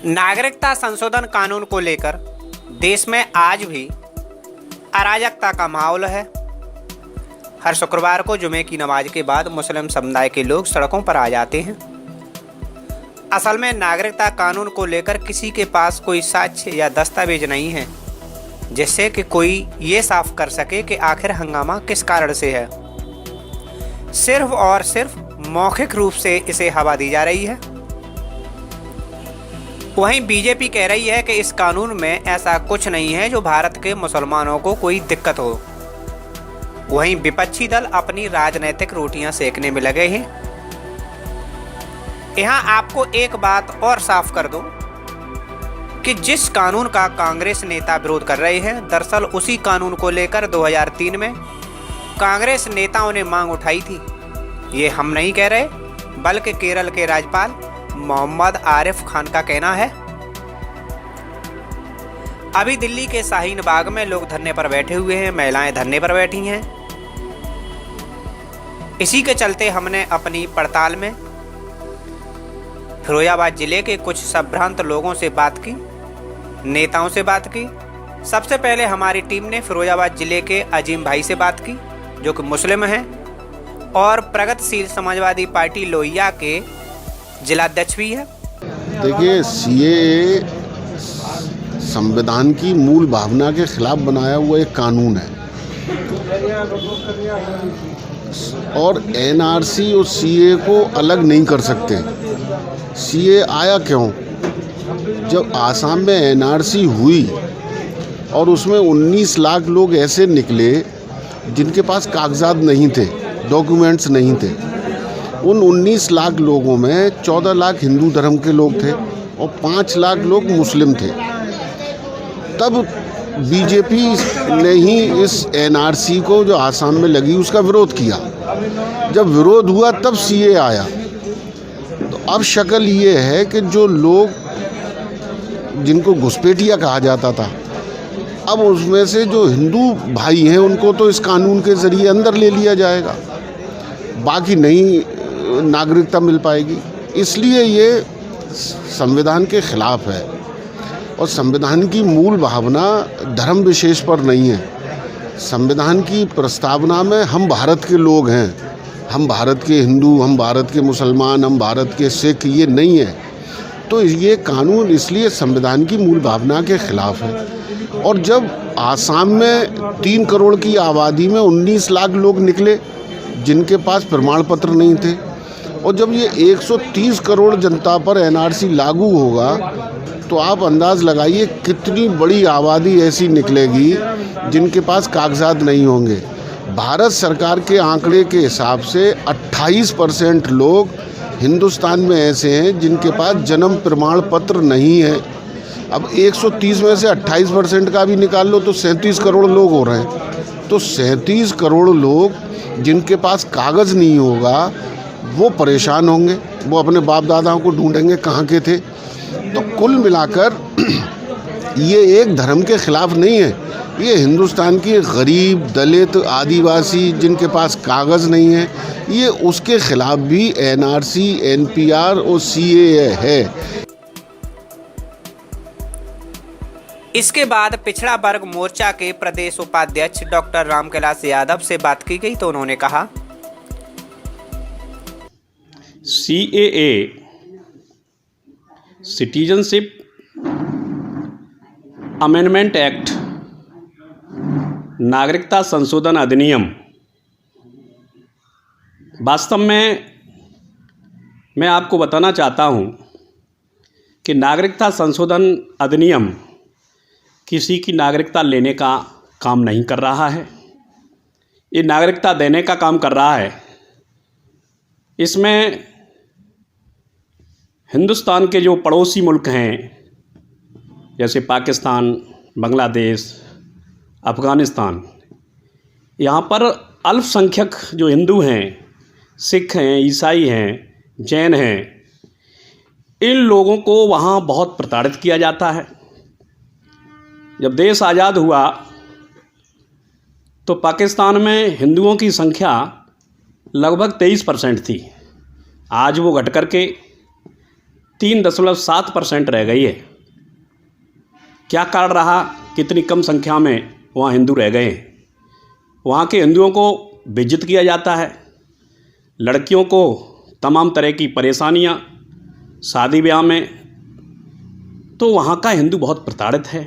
नागरिकता संशोधन कानून को लेकर देश में आज भी अराजकता का माहौल है। हर शुक्रवार को जुमे की नमाज के बाद मुस्लिम समुदाय के लोग सड़कों पर आ जाते हैं। असल में नागरिकता कानून को लेकर किसी के पास कोई साक्ष्य या दस्तावेज नहीं है जिससे कि कोई ये साफ कर सके कि आखिर हंगामा किस कारण से है। सिर्फ और सिर्फ मौखिक रूप से इसे हवा दी जा रही है। वहीं बीजेपी कह रही है कि इस कानून में ऐसा कुछ नहीं है जो भारत के मुसलमानों को कोई दिक्कत हो। वहीं विपक्षी दल अपनी राजनीतिक रोटियां सेकने में लगे हैं। यहां आपको एक बात और साफ कर दूं कि जिस कानून का कांग्रेस नेता विरोध कर रहे हैं, दरअसल उसी कानून को लेकर 2003 में कांग्रेस नेताओं ने मांग उठाई थी। ये हम नहीं कह रहे, बल्कि केरल के राज्यपाल मोहम्मद आरिफ खान का कहना है। अभी दिल्ली के शाहीन बाग में लोग धरने पर बैठे हुए हैं, महिलाएं धरने पर बैठी हैं। इसी के चलते हमने अपनी पड़ताल में फिरोजाबाद जिले के कुछ संभ्रांत लोगों से बात की, नेताओं से बात की। सबसे पहले हमारी टीम ने फिरोजाबाद जिले के अजीम भाई से बात की, जो कि मुस्लिम हैं और प्रगतिशील समाजवादी पार्टी लोहिया के जिलाध्यक्ष भी है। देखिए, सीएए संविधान की मूल भावना के खिलाफ बनाया हुआ एक कानून है और एनआरसी और सीएए को अलग नहीं कर सकते। सीएए आया क्यों? जब आसाम में एनआरसी हुई और उसमें 19 लाख लोग ऐसे निकले जिनके पास कागजात नहीं थे, डॉक्यूमेंट्स नहीं थे। उन 19 लाख लोगों में 14 लाख हिंदू धर्म के लोग थे और 5 लाख लोग मुस्लिम थे। तब बीजेपी ने ही इस एनआरसी को जो आसाम में लगी उसका विरोध किया। जब विरोध हुआ तब सीए आया। तो अब शक्ल ये है कि जो लोग जिनको घुसपैठिया कहा जाता था, अब उसमें से जो हिंदू भाई हैं उनको तो इस कानून के ज़रिए अंदर ले लिया जाएगा, बाकी नहीं नागरिकता मिल पाएगी। इसलिए ये संविधान के खिलाफ है और संविधान की मूल भावना धर्म विशेष पर नहीं है। संविधान की प्रस्तावना में हम भारत के लोग हैं, हम भारत के हिंदू, हम भारत के मुसलमान, हम भारत के सिख, ये नहीं है। तो ये कानून इसलिए संविधान की मूल भावना के खिलाफ है। और जब आसाम में 3 करोड़ की आबादी में 19 लाख लोग निकले जिनके पास प्रमाण पत्र नहीं थे, और जब ये 130 करोड़ जनता पर एनआरसी लागू होगा तो आप अंदाज़ लगाइए कितनी बड़ी आबादी ऐसी निकलेगी जिनके पास कागजात नहीं होंगे। भारत सरकार के आंकड़े के हिसाब से 28% लोग हिंदुस्तान में ऐसे हैं जिनके पास जन्म प्रमाण पत्र नहीं है। अब 130 में से 28% का भी निकाल लो तो 37 करोड़ लोग हो रहे हैं। तो 37 करोड़ लोग जिनके पास कागज़ नहीं होगा वो परेशान होंगे, वो अपने बाप दादाओं को ढूंढेंगे कहाँ के थे। तो कुल मिलाकर ये एक धर्म के खिलाफ नहीं है, ये हिंदुस्तान की गरीब, दलित, आदिवासी जिनके पास कागज़ नहीं है, ये उसके खिलाफ भी एनआरसी, एनपीआर और सीएए है। इसके बाद पिछड़ा वर्ग मोर्चा के प्रदेश उपाध्यक्ष डॉक्टर रामविलास यादव से बात की गई तो उन्होंने कहा, सीएए सिटीजनशिप अमेंडमेंट एक्ट, नागरिकता संशोधन अधिनियम, वास्तव में मैं आपको बताना चाहता हूं कि नागरिकता संशोधन अधिनियम किसी की नागरिकता लेने का काम नहीं कर रहा है, ये नागरिकता देने का काम कर रहा है। इसमें हिंदुस्तान के जो पड़ोसी मुल्क हैं जैसे पाकिस्तान, बांग्लादेश, अफ़गानिस्तान, यहाँ पर अल्पसंख्यक जो हिंदू हैं, सिख हैं, ईसाई हैं, जैन हैं, इन लोगों को वहाँ बहुत प्रताड़ित किया जाता है। जब देश आज़ाद हुआ तो पाकिस्तान में हिंदुओं की संख्या लगभग 23% थी। आज वो घट कर के 3.7% रह गई है। क्या कारण रहा कि इतनी कम संख्या में वहाँ हिंदू रह गए हैं? वहाँ के हिंदुओं को बेइज्जत किया जाता है, लड़कियों को तमाम तरह की परेशानियाँ शादी ब्याह में, तो वहाँ का हिंदू बहुत प्रताड़ित है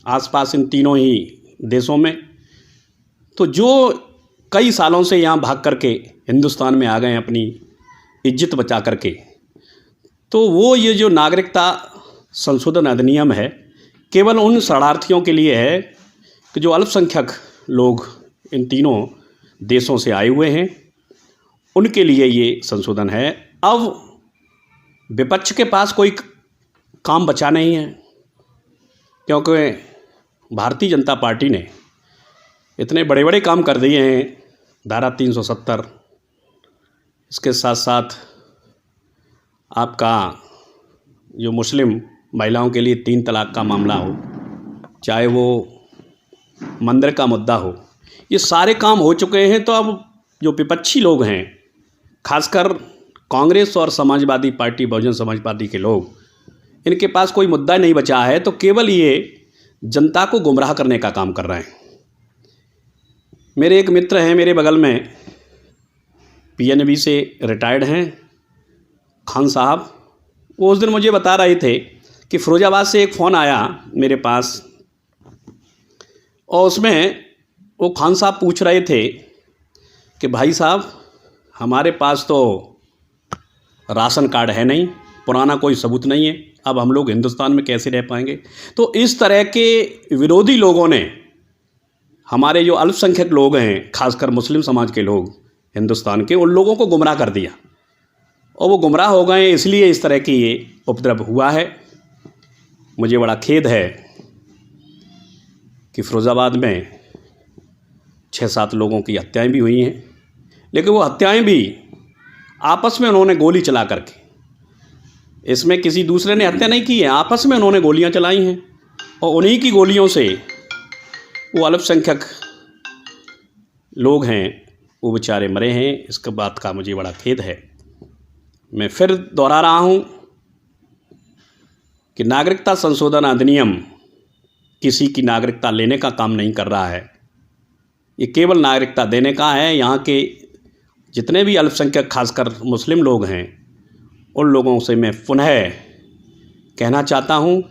आसपास इन तीनों ही देशों में। तो जो कई सालों से यहाँ भाग करके हिंदुस्तान में आ गए हैं अपनी इज्जत बचा करके, तो वो ये जो नागरिकता संशोधन अधिनियम है केवल उन शरणार्थियों के लिए है कि जो अल्पसंख्यक लोग इन तीनों देशों से आए हुए हैं, उनके लिए ये संशोधन है। अब विपक्ष के पास कोई काम बचा नहीं है, क्योंकि भारतीय जनता पार्टी ने इतने बड़े बड़े काम कर दिए हैं, धारा 370, इसके साथ साथ आपका जो मुस्लिम महिलाओं के लिए 3 तलाक का मामला हो, चाहे वो मंदिर का मुद्दा हो, ये सारे काम हो चुके हैं। तो अब जो विपक्षी लोग हैं, खासकर कांग्रेस और समाजवादी पार्टी, बहुजन समाज पार्टी के लोग, इनके पास कोई मुद्दा नहीं बचा है, तो केवल ये जनता को गुमराह करने का काम कर रहे हैं। मेरे एक मित्र हैं मेरे बगल में, पीएनबी से रिटायर्ड हैं, खान साहब। वो उस दिन मुझे बता रहे थे कि फिरोजाबाद से एक फ़ोन आया मेरे पास, और उसमें वो खान साहब पूछ रहे थे कि भाई साहब, हमारे पास तो राशन कार्ड है नहीं, पुराना कोई सबूत नहीं है, अब हम लोग हिंदुस्तान में कैसे रह पाएंगे। तो इस तरह के विरोधी लोगों ने हमारे जो अल्पसंख्यक लोग हैं, खासकर मुस्लिम समाज के लोग हिंदुस्तान के, उन लोगों को गुमराह कर दिया, और वो गुमराह हो गए, इसलिए इस तरह की ये उपद्रव हुआ है। मुझे बड़ा खेद है कि फिरोज़ाबाद में 6-7 लोगों की हत्याएं भी हुई हैं, लेकिन वो हत्याएं भी आपस में उन्होंने गोली चला करके, इसमें किसी दूसरे ने हत्या नहीं की है, आपस में उन्होंने गोलियां चलाई हैं, और उन्हीं की गोलियों से वो अल्पसंख्यक लोग हैं वो बेचारे मरे हैं। इसके बात का मुझे बड़ा खेद है। मैं फिर दोहरा रहा हूँ कि नागरिकता संशोधन अधिनियम किसी की नागरिकता लेने का काम नहीं कर रहा है, ये केवल नागरिकता देने का है। यहाँ के जितने भी अल्पसंख्यक खासकर मुस्लिम लोग हैं, उन लोगों से मैं पुनः कहना चाहता हूँ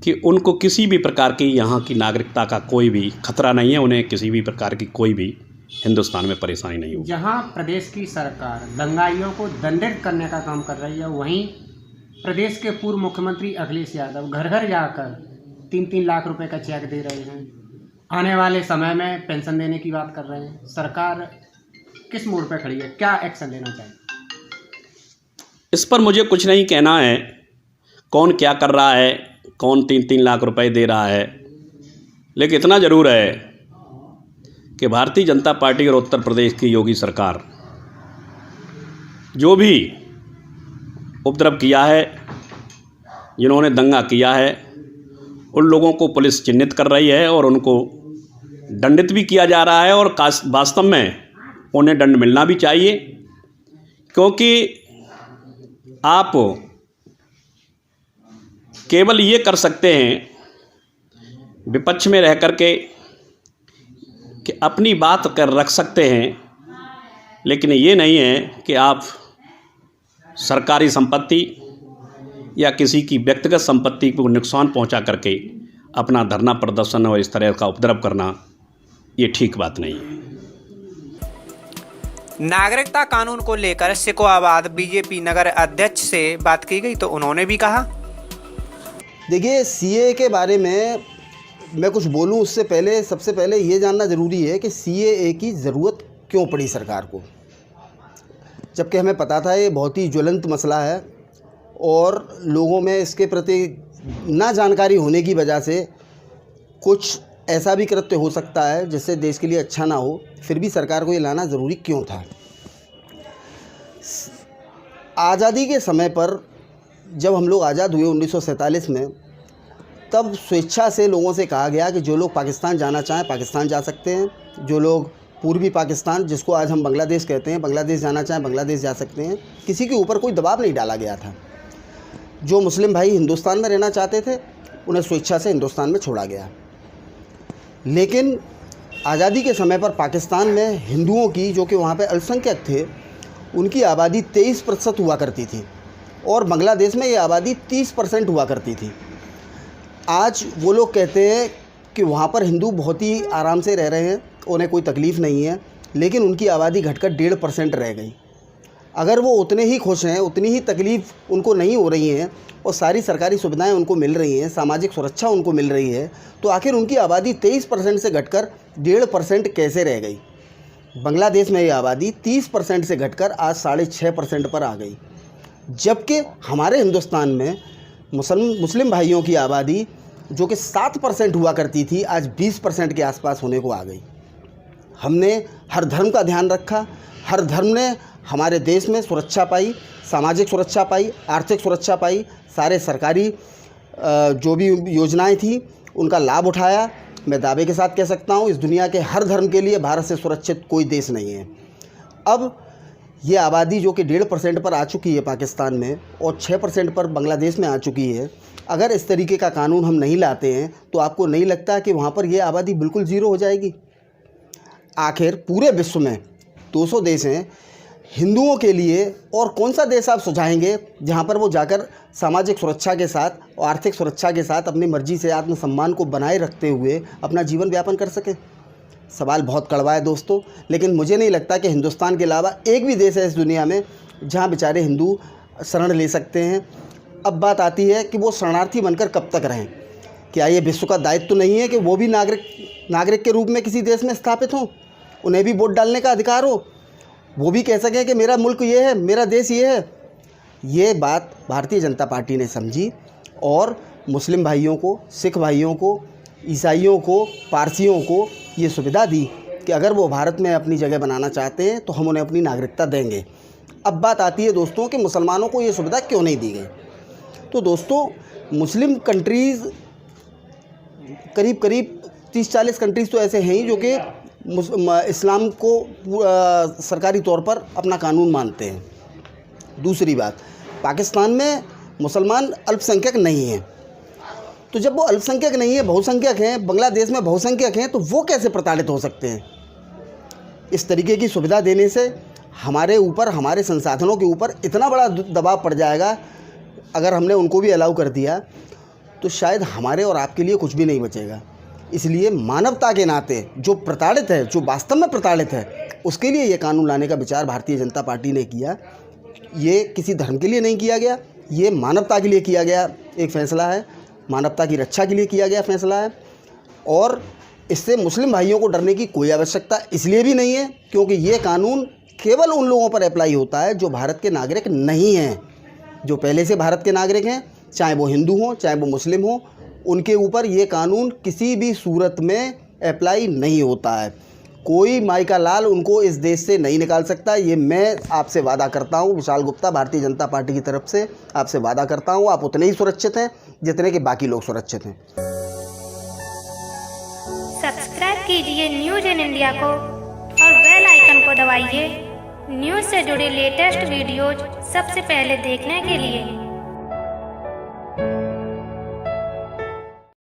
कि उनको किसी भी प्रकार की यहाँ की नागरिकता का कोई भी खतरा नहीं है, उन्हें किसी भी प्रकार की कोई भी हिंदुस्तान में परेशानी नहीं होगी। जहाँ प्रदेश की सरकार दंगाइयों को दंडित करने का काम कर रही है, वहीं प्रदेश के पूर्व मुख्यमंत्री अखिलेश यादव घर घर जाकर 3-3 लाख रुपए का चेक दे रहे हैं, आने वाले समय में पेंशन देने की बात कर रहे हैं। सरकार किस मोड़ पर खड़ी है, क्या एक्शन लेना चाहिए? इस पर मुझे कुछ नहीं कहना है, कौन क्या कर रहा है, कौन 3-3 लाख रुपए दे रहा है, लेकिन इतना ज़रूर है कि भारतीय जनता पार्टी और उत्तर प्रदेश की योगी सरकार जो भी उपद्रव किया है, जिन्होंने दंगा किया है, उन लोगों को पुलिस चिन्हित कर रही है और उनको दंडित भी किया जा रहा है, और वास्तव में उन्हें दंड मिलना भी चाहिए, क्योंकि आप केवल ये कर सकते हैं विपक्ष में रह कर के कि अपनी बात कर रख सकते हैं, लेकिन ये नहीं है कि आप सरकारी संपत्ति या किसी की व्यक्तिगत संपत्ति को नुकसान पहुंचा करके अपना धरना प्रदर्शन और इस तरह का उपद्रव करना, ये ठीक बात नहीं है। नागरिकता कानून को लेकर सिकोहाबाद बीजेपी नगर अध्यक्ष से बात की गई तो उन्होंने भी कहा, देखिए, सीए के बारे में मैं कुछ बोलूं उससे पहले सबसे पहले ये जानना ज़रूरी है कि सीए की ज़रूरत क्यों पड़ी सरकार को, जबकि हमें पता था ये बहुत ही ज्वलंत मसला है और लोगों में इसके प्रति ना जानकारी होने की वजह से कुछ ऐसा भी कृत्य हो सकता है जिससे देश के लिए अच्छा ना हो। फिर भी सरकार को ये लाना ज़रूरी क्यों था? आज़ादी के समय पर जब हम लोग आज़ाद हुए 1947 में, तब स्वेच्छा से लोगों से कहा गया कि जो लोग पाकिस्तान जाना चाहें पाकिस्तान जा सकते हैं, जो लोग पूर्वी पाकिस्तान, जिसको आज हम बांग्लादेश कहते हैं, बांग्लादेश जाना चाहें बांग्लादेश जा सकते हैं। किसी के ऊपर कोई दबाव नहीं डाला गया था। जो मुस्लिम भाई हिंदुस्तान में रहना चाहते थे उन्हें स्वेच्छा से हिंदुस्तान में छोड़ा गया। लेकिन आज़ादी के समय पर पाकिस्तान में हिंदुओं की, जो कि वहाँ पे अल्पसंख्यक थे, उनकी आबादी 23% हुआ करती थी और बांग्लादेश में ये आबादी 30% हुआ करती थी। आज वो लोग कहते हैं कि वहाँ पर हिंदू बहुत ही आराम से रह रहे हैं, उन्हें कोई तकलीफ़ नहीं है, लेकिन उनकी आबादी घटकर 1.5% रह गई। अगर वो उतने ही खुश हैं, उतनी ही तकलीफ़ उनको नहीं हो रही हैं और सारी सरकारी सुविधाएं उनको मिल रही हैं, सामाजिक सुरक्षा उनको मिल रही है, तो आखिर उनकी आबादी 23% से घटकर 1.5% कैसे रह गई? बांग्लादेश में ये आबादी 30% से घटकर आज 6.5% पर आ गई, जबकि हमारे हिंदुस्तान में मुस्लिम भाइयों की आबादी जो कि 7% हुआ करती थी, आज 20% के आसपास होने को आ गई। हमने हर धर्म का ध्यान रखा, हर धर्म ने हमारे देश में सुरक्षा पाई, सामाजिक सुरक्षा पाई, आर्थिक सुरक्षा पाई, सारे सरकारी जो भी योजनाएं थी उनका लाभ उठाया। मैं दावे के साथ कह सकता हूं, इस दुनिया के हर धर्म के लिए भारत से सुरक्षित कोई देश नहीं है। अब ये आबादी जो कि 1.5% पर आ चुकी है पाकिस्तान में और 6% पर बांग्लादेश में आ चुकी है, अगर इस तरीके का कानून हम नहीं लाते हैं तो आपको नहीं लगता कि वहाँ पर ये आबादी बिल्कुल ज़ीरो हो जाएगी? आखिर पूरे विश्व में 200 देश हैं, हिंदुओं के लिए और कौन सा देश आप सुझाएंगे जहाँ पर वो जाकर सामाजिक सुरक्षा के साथ और आर्थिक सुरक्षा के साथ अपनी मर्जी से आत्मसम्मान को बनाए रखते हुए अपना जीवन यापन कर सकें? सवाल बहुत कड़वा है दोस्तों, लेकिन मुझे नहीं लगता कि हिंदुस्तान के अलावा एक भी देश है इस दुनिया में जहाँ बेचारे हिंदू शरण ले सकते हैं। अब बात आती है कि वो शरणार्थी बनकर कब तक रहें? क्या ये विश्व का दायित्व तो नहीं है कि वो भी नागरिक के रूप में किसी देश में स्थापित हों, उन्हें भी वोट डालने का अधिकार हो, वो भी कह सकें कि मेरा मुल्क ये है, मेरा देश ये है? ये बात भारतीय जनता पार्टी ने समझी और मुस्लिम भाइयों को, सिख भाइयों को, ईसाइयों को, पारसियों को ये सुविधा दी कि अगर वो भारत में अपनी जगह बनाना चाहते हैं तो हम उन्हें अपनी नागरिकता देंगे। अब बात आती है दोस्तों कि मुसलमानों को ये सुविधा क्यों नहीं दी गई? तो दोस्तों, मुस्लिम कंट्रीज़ करीब 30-40 कंट्रीज़ तो ऐसे हैं ही जो कि इस्लाम को सरकारी तौर पर अपना कानून मानते हैं। दूसरी बात, पाकिस्तान में मुसलमान अल्पसंख्यक नहीं हैं, तो जब वो अल्पसंख्यक नहीं है, बहुसंख्यक हैं, बांग्लादेश में बहुसंख्यक हैं, तो वो कैसे प्रताड़ित हो सकते हैं? इस तरीके की सुविधा देने से हमारे ऊपर, हमारे संसाधनों के ऊपर इतना बड़ा दबाव पड़ जाएगा। अगर हमने उनको भी अलाउ कर दिया तो शायद हमारे और आपके लिए कुछ भी नहीं बचेगा। इसलिए मानवता के नाते जो प्रताड़ित है, जो वास्तव में प्रताड़ित है, उसके लिए ये कानून लाने का विचार भारतीय जनता पार्टी ने किया। ये किसी धर्म के लिए नहीं किया गया, ये मानवता के लिए किया गया एक फ़ैसला है, मानवता की रक्षा के लिए किया गया फ़ैसला है। और इससे मुस्लिम भाइयों को डरने की कोई आवश्यकता इसलिए भी नहीं है क्योंकि ये कानून केवल उन लोगों पर अप्लाई होता है जो भारत के नागरिक नहीं हैं। जो पहले से भारत के नागरिक हैं, चाहे वो हिंदू हों, चाहे वो मुस्लिम हों, उनके ऊपर ये कानून किसी भी सूरत में अप्लाई नहीं होता है। कोई माई का लाल उनको इस देश से नहीं निकाल सकता। ये मैं आपसे वादा करता हूँ, विशाल गुप्ता भारतीय जनता पार्टी की तरफ से आपसे वादा करता हूँ। आप उतने ही सुरक्षित हैं जितने कि बाकी लोग सुरक्षित हैं। सब्सक्राइब कीजिए न्यूज़ इन इंडिया को और बेल आइकन को दबाइए न्यूज़ से जुड़े लेटेस्ट वीडियोज सबसे पहले देखने के लिए।